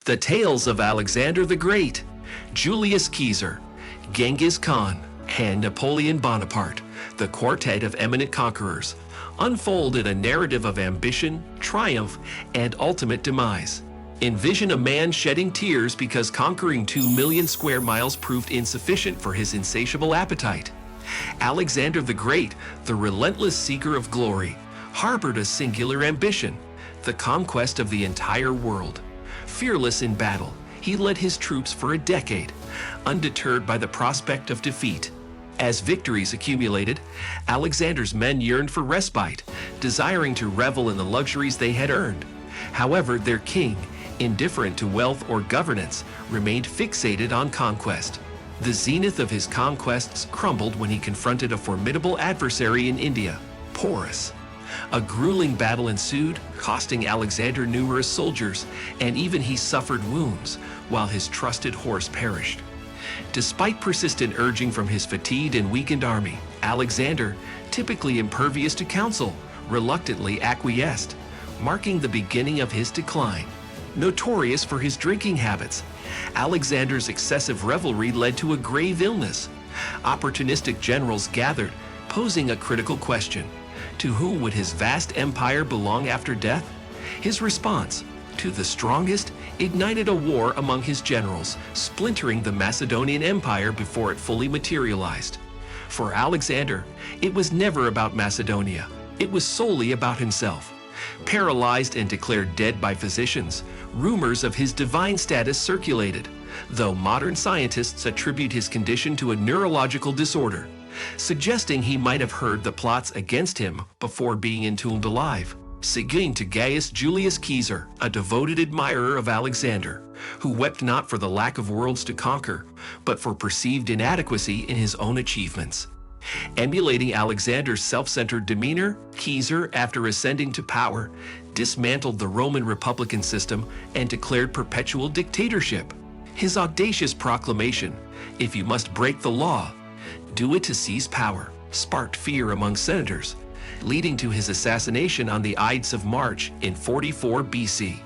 The Tales of Alexander the Great, Julius Caesar, Genghis Khan, and Napoleon Bonaparte, the quartet of eminent conquerors, unfold in a narrative of ambition, triumph, and ultimate demise. Envision a man shedding tears because conquering 2 million square miles proved insufficient for his insatiable appetite. Alexander the Great, the relentless seeker of glory, harbored a singular ambition: the conquest of the entire world. Fearless in battle, he led his troops for a decade, undeterred by the prospect of defeat. As victories accumulated, Alexander's men yearned for respite, desiring to revel in the luxuries they had earned. However, their king, indifferent to wealth or governance, remained fixated on conquest. The zenith of his conquests crumbled when he confronted a formidable adversary in India, Porus. A grueling battle ensued, costing Alexander numerous soldiers, and even he suffered wounds, while his trusted horse perished. Despite persistent urging from his fatigued and weakened army, Alexander, typically impervious to counsel, reluctantly acquiesced, marking the beginning of his decline. Notorious for his drinking habits, Alexander's excessive revelry led to a grave illness. Opportunistic generals gathered, posing a critical question: to whom would his vast empire belong after death? His response, to the strongest, ignited a war among his generals, splintering the Macedonian Empire before it fully materialized. For Alexander, it was never about Macedonia. It was solely about himself. Paralyzed and declared dead by physicians, rumors of his divine status circulated, though modern scientists attribute his condition to a neurological disorder, suggesting he might have heard the plots against him before being entombed alive. Seguin to Gaius Julius Caesar, a devoted admirer of Alexander, who wept not for the lack of worlds to conquer, but for perceived inadequacy in his own achievements. Emulating Alexander's self-centered demeanor, Caesar, after ascending to power, dismantled the Roman republican system and declared perpetual dictatorship. His audacious proclamation, "If you must break the law, do it to seize power," sparked fear among senators, leading to his assassination on the Ides of March in 44 BC.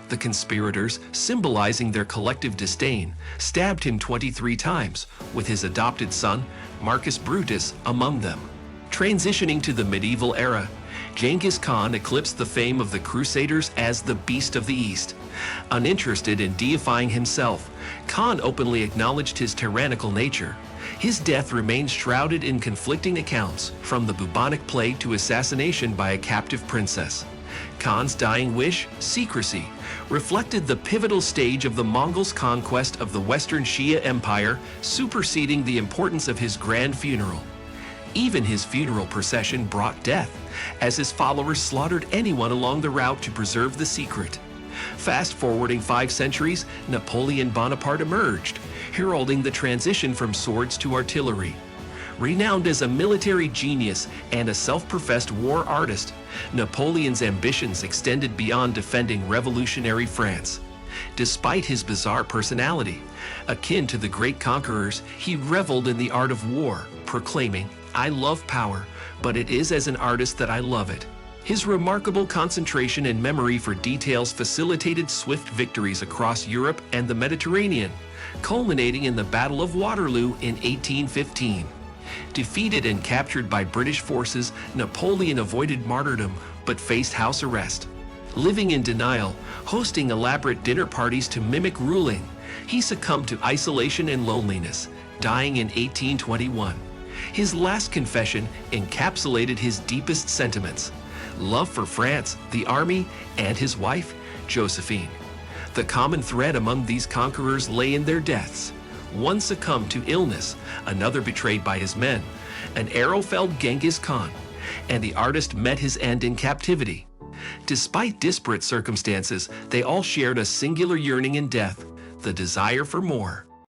The conspirators, symbolizing their collective disdain, stabbed him 23 times, with his adopted son, Marcus Brutus, among them. Transitioning to the medieval era, Genghis Khan eclipsed the fame of the Crusaders as the Beast of the East. Uninterested in deifying himself, Khan openly acknowledged his tyrannical nature. His death remains shrouded in conflicting accounts, from the bubonic plague to assassination by a captive princess. Khan's dying wish, secrecy, reflected the pivotal stage of the Mongols' conquest of the Western Shia Empire, superseding the importance of his grand funeral. Even his funeral procession brought death, as his followers slaughtered anyone along the route to preserve the secret. Fast-forwarding 5 centuries, Napoleon Bonaparte emerged, heralding the transition from swords to artillery. Renowned as a military genius and a self-professed war artist, Napoleon's ambitions extended beyond defending revolutionary France. Despite his bizarre personality, akin to the great conquerors, he reveled in the art of war, proclaiming, "I love power, but it is as an artist that I love it." His remarkable concentration and memory for details facilitated swift victories across Europe and the Mediterranean, culminating in the Battle of Waterloo in 1815. Defeated and captured by British forces, Napoleon avoided martyrdom but faced house arrest. Living in denial, hosting elaborate dinner parties to mimic ruling, he succumbed to isolation and loneliness, dying in 1821. His last confession encapsulated his deepest sentiments: love for France, the army, and his wife, Josephine. The common thread among these conquerors lay in their deaths. One succumbed to illness, another betrayed by his men, an arrow felled Genghis Khan, and the artist met his end in captivity. Despite disparate circumstances, they all shared a singular yearning in death: the desire for more.